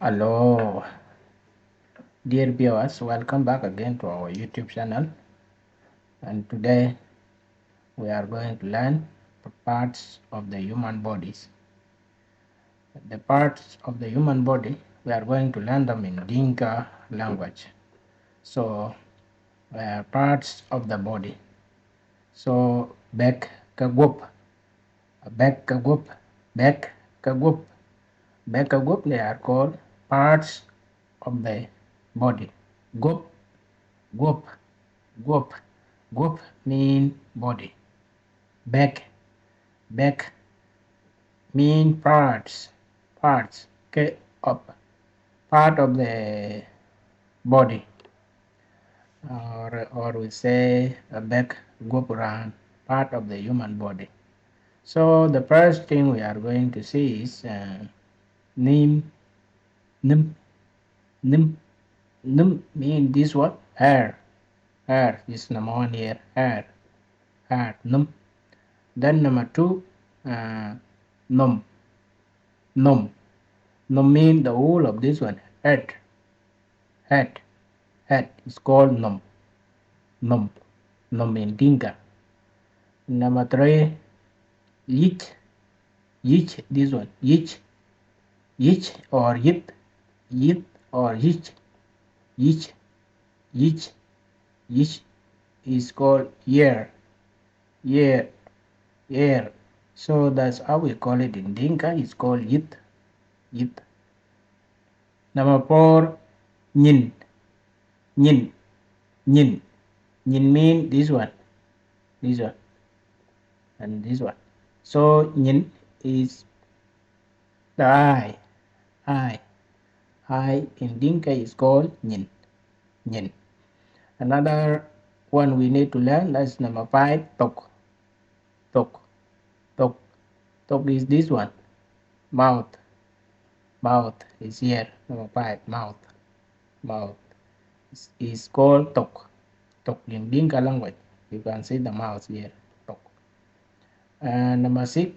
Hello, dear viewers, welcome back again to our YouTube channel. And today we are going to learn the parts of the human bodies. The parts of the human body, we are going to learn them in Dinka language. So, parts of the body. So, back kagup, back kagup, back kagup, back kagup, they are called parts of the body. Gup, gup, gup. Gup mean body. Back, back mean parts, okay, up, part of the body, or we say a back gup around part of the human body. So the first thing we are going to see is nim, nim, nim, nim mean this one hair is number one here, hair, num. Then number two, num, num. Num mean the whole of this one, head is called num, num in Dinka. Number three, yich, this one, yich or yit or yich, yich is called year. So that's how we call it in Dinka. It's called yit. Number four, nyin mean this one, and this one. So nyin is the eye in Dinka is called nyin. Another one we need to learn, that's number five, tok is this one, mouth is here. Number five, mouth is called tok in Dinka language. You can see the mouth here, tok. And number six,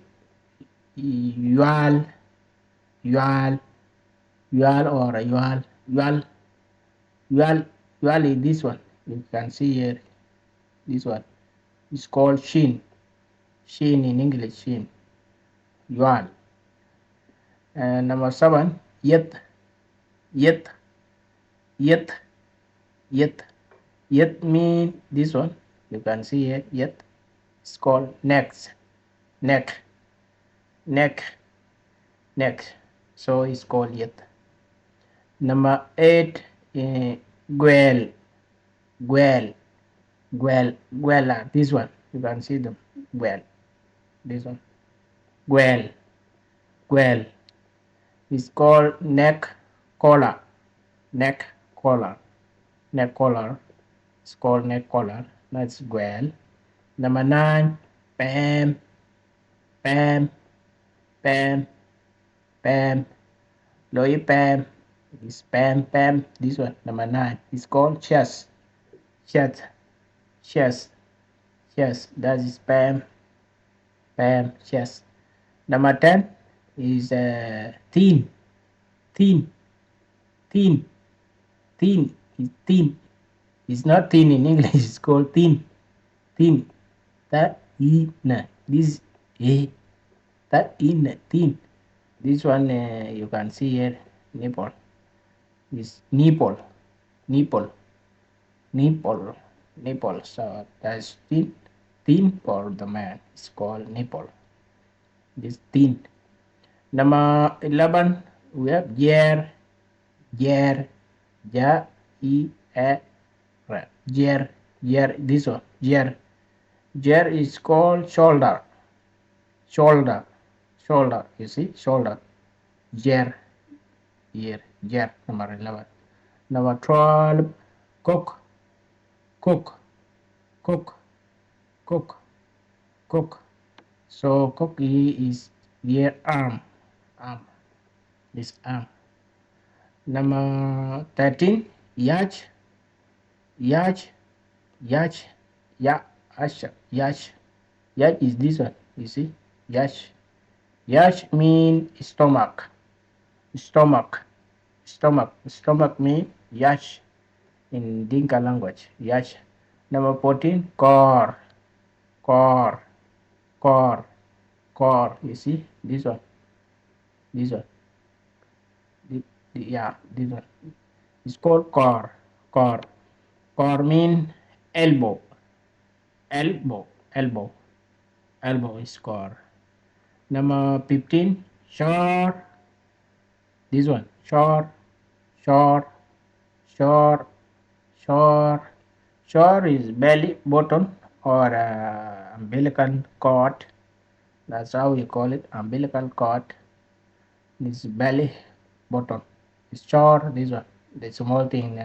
yual or yual is this one. You can see here, this one is called shin in English, shin, yual. And number seven, yet mean this one. You can see here, yet. It's called neck. So it's called yet. Number eight, gwel. This one. You can see them. Gwel. This one. Gwel. It's called neck collar. It's called neck collar. That's gwel. Number nine, pam. Lower pam is pam. This one, number nine, is called chest. That is pam, chest. Number 10 is thin. It's not thin in English. It's called thin. That in this that in thin. This one you can see here, nipple. Is nipple. So that's thin for the man. It's called nipple. This thin. Number 11, we have yer, yer, this one, yer. Yer is called shoulder. You see, shoulder. Yer, number 11. Number 12, cook. So cook is near arm. This arm. Number 13, yach. Yach is this one. You see, yach mean stomach. Stomach mean yash in Dinka language. Yash. Number 14, core. Core. Core. Core. You see this one. This one. Yeah, this one. It's called core. Core. Core mean elbow. Elbow. Elbow. Elbow is core. Number 15, short. This one. Short. Short. Short. Short. Shore is belly button or umbilical cord. That's how we call it, umbilical cord. This belly button. It's shore, this one. The small thing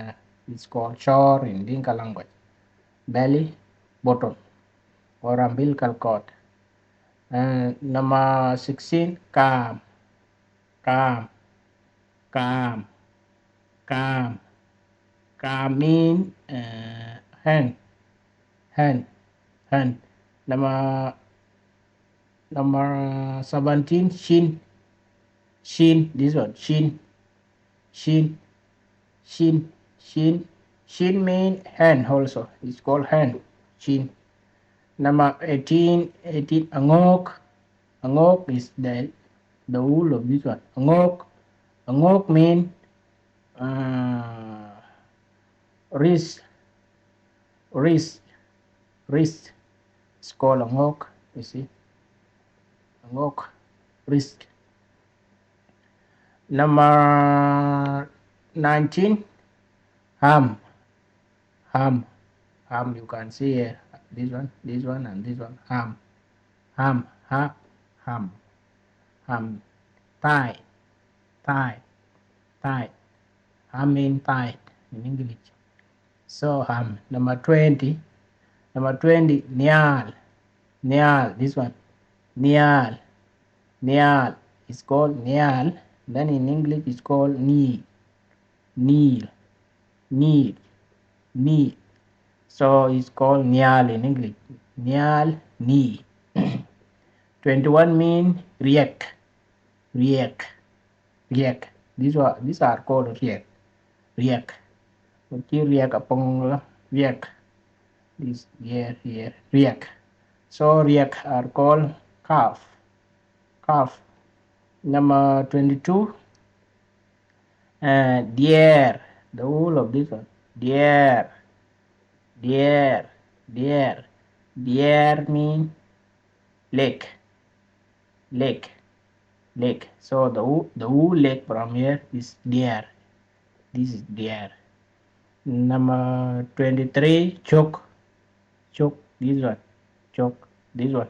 is called shore in Dinka language. Belly button or umbilical cord. And number 16, calm. Calm. Calm. Calm. Calm mean hand. Hand. Hand. Number 17, shin. Shin, this one, shin. Shin. Shin. Shin. Shin mean hand also. It's called hand. Shin. Number 18, angok. Angok is the wool of this one. Angok. Angok mean wrist. Wrist. Wrist. It's called angok. You see. Angok. Wrist. Number 19, ham. Ham. Ham, you can see here. This one, and this one. Ham. Ham. Ham. Ham. Thigh. Thigh. Thigh. Ham mean thigh in English. So ham. Number 20. Nyal. Nyal. This one. Nyal. Nyal. It's called nyal. Then in English it's called knee. Kneel. Kneel. Knee. So it's called nyal in English. Nyal, knee. 21 mean riek. Riek. Riek. These are called riek. Riek. Riek upon riek. This here. Riek. So riek are called calf. Calf. Number 22. Deer. The whole of this one. Deer. Deer. Deer. Deer mean lake. Lake. Lake. So the whole lake from here is deer. This is deer. Number 23, choke. Choke. This one. Choke. This one.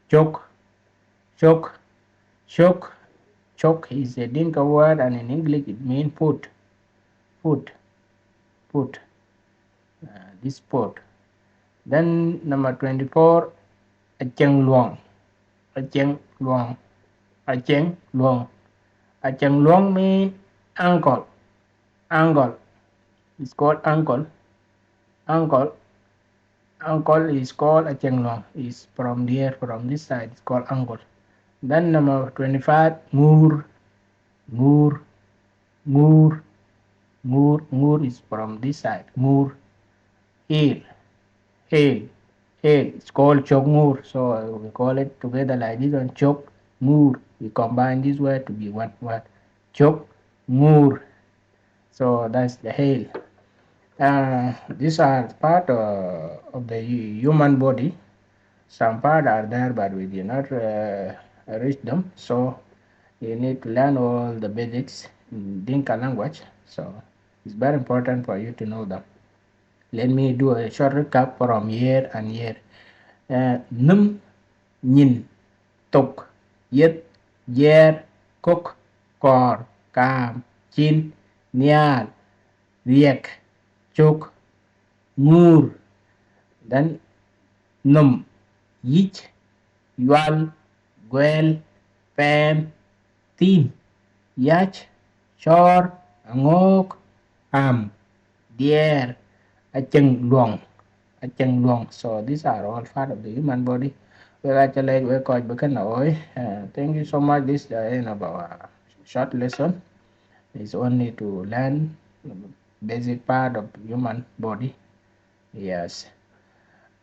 Choke. Choke. Choke. Choke is a Dinka word, and in English it means foot. Foot. Foot. This foot. Then number 24, acheng luang. Acheng luang. Acheng luang. Acheng luang means ankle. Ankle. It's called ankle. Ankle. Ankle is called acheng luang. It's from here, from this side, it's called ankle. Then number 25, ngur. Ngur. Ngur. Ngur. Ngur is from this side. Ngur. Heel. Heel. Heel. It's called chok ngur. So we call it together like this one. Chok ngur. We combine this word to be one word. Chok ngur. So that's the heel. These are part of the human body. Some part are there, but we did not reach them. So you need to learn all the basics in Dinka language. So it's very important for you to know them. Let me do a short recap from year and year. Num, nyin, tuk, yit, yer, cook, kor, kam, chin, nyal, riek, chuk, ngur, then num, yich, yual, gwel, pem, tin, yach, chor, angok, am, dier, acheng luang. Acheng luang. So these are all part of the human body. Thank you so much. This is the end of our short lesson. It's only to learn basic part of human body. Yes.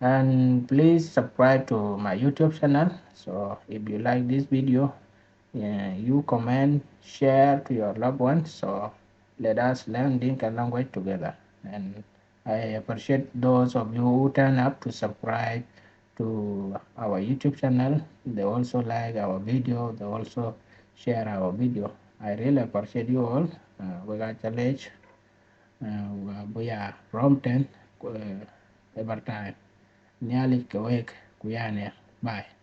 And please subscribe to my YouTube channel. So if you like this video, you comment, share to your loved ones. So let us learn Dinka language together. And I appreciate those of you who turn up to subscribe to our YouTube channel. They also like our video. They also share our video. I really appreciate you all. We got challenge. We are prompted every time. Nyalik kawek kuyane. Bye.